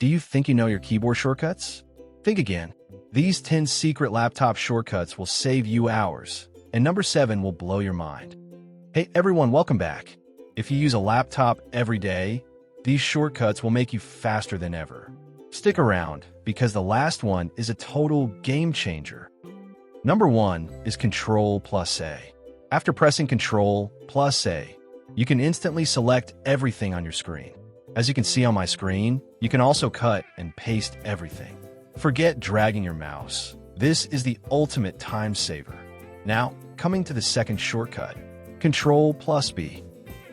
Do you think you know your keyboard shortcuts? Think again. These 10 secret laptop shortcuts will save you hours, and number 7 will blow your mind. Hey everyone, welcome back. If you use a laptop every day, these shortcuts will make you faster than ever. Stick around, because the last one is a total game changer. Number 1 is Ctrl+A. After pressing Ctrl+A, you can instantly select everything on your screen. As you can see on my screen, you can also cut and paste everything. Forget dragging your mouse. This is the ultimate time saver. Now, coming to the second shortcut, Ctrl+B.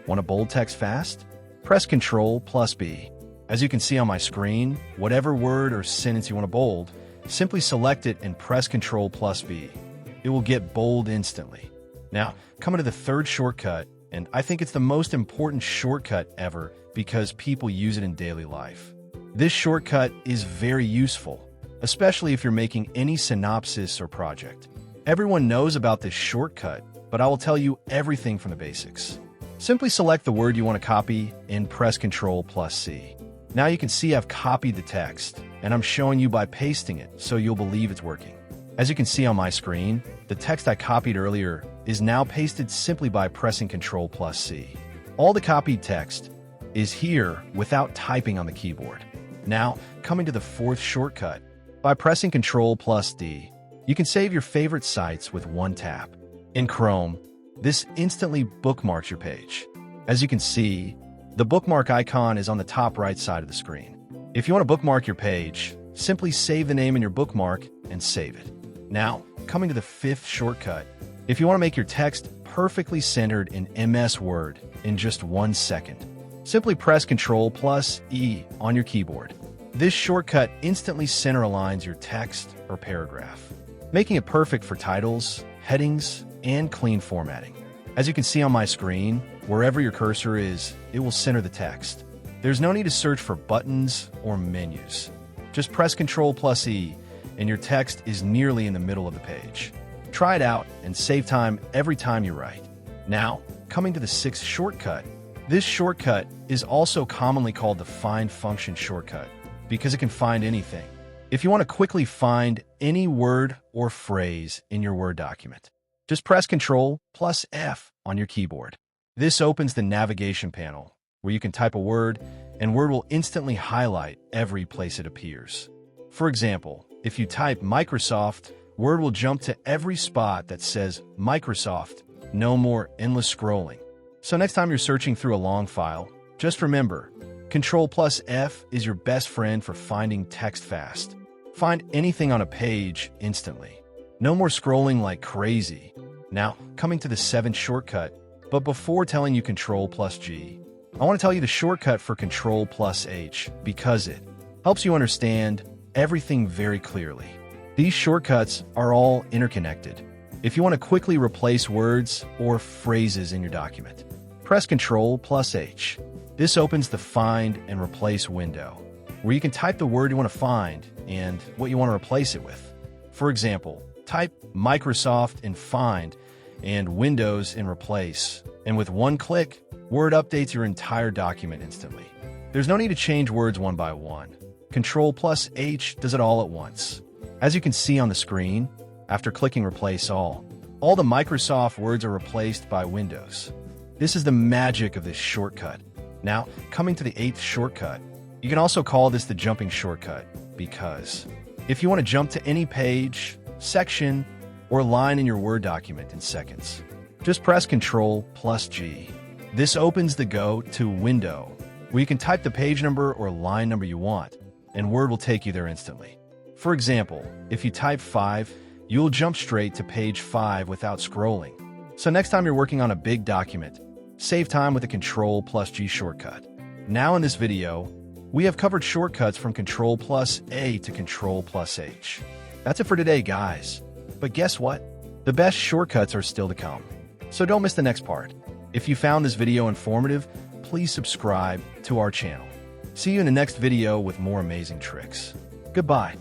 Want to bold text fast? Press Ctrl+B. As you can see on my screen, whatever word or sentence you want to bold, simply select it and press Ctrl+B. It will get bold instantly. Now, coming to the third shortcut, and I think it's the most important shortcut ever because people use it in daily life. This shortcut is very useful, especially if you're making any synopsis or project. Everyone knows about this shortcut, but I will tell you everything from the basics. Simply select the word you want to copy and press Ctrl+C. Now you can see I've copied the text, and I'm showing you by pasting it so you'll believe it's working. As you can see on my screen, the text I copied earlier is now pasted simply by pressing Ctrl+C. All the copied text is here without typing on the keyboard. Now, coming to the fourth shortcut, by pressing Ctrl+D, you can save your favorite sites with one tap. In Chrome, this instantly bookmarks your page. As you can see, the bookmark icon is on the top right side of the screen. If you want to bookmark your page, simply save the name in your bookmark and save it. Now, coming to the fifth shortcut, if you want to make your text perfectly centered in MS Word in just 1 second, simply press Ctrl+E on your keyboard. This shortcut instantly center aligns your text or paragraph, making it perfect for titles, headings, and clean formatting. As you can see on my screen, wherever your cursor is, it will center the text. There's no need to search for buttons or menus. Just press Ctrl+E and your text is nearly in the middle of the page. Try it out and save time every time you write. Now, coming to the sixth shortcut. This shortcut is also commonly called the find function shortcut because it can find anything. If you want to quickly find any word or phrase in your Word document, just press Ctrl+F on your keyboard. This opens the navigation panel where you can type a word and Word will instantly highlight every place it appears. For example, if you type Microsoft, Word will jump to every spot that says Microsoft. No more endless scrolling. So next time you're searching through a long file, just remember, Ctrl+F is your best friend for finding text fast. Find anything on a page instantly. No more scrolling like crazy. Now, coming to the seventh shortcut, but before telling you Ctrl+G, I want to tell you the shortcut for Ctrl+H because it helps you understand everything very clearly. These shortcuts are all interconnected. If you want to quickly replace words or phrases in your document, press Ctrl+H. This opens the Find and Replace window, where you can type the word you want to find and what you want to replace it with. For example, type Microsoft in Find and Windows in Replace, and with one click, Word updates your entire document instantly. There's no need to change words one by one. Ctrl+H does it all at once. As you can see on the screen, after clicking Replace All the Microsoft words are replaced by Windows. This is the magic of this shortcut. Now, coming to the eighth shortcut, you can also call this the jumping shortcut because if you want to jump to any page, section, or line in your Word document in seconds, just press Ctrl+G. This opens the Go to window where you can type the page number or line number you want, and Word will take you there instantly. For example, if you type 5, you'll jump straight to page 5 without scrolling. So next time you're working on a big document, save time with the Ctrl+G shortcut. Now in this video, we have covered shortcuts from Ctrl+A to Ctrl+H. That's it for today, guys. But guess what? The best shortcuts are still to come. So don't miss the next part. If you found this video informative, please subscribe to our channel. See you in the next video with more amazing tricks. Goodbye.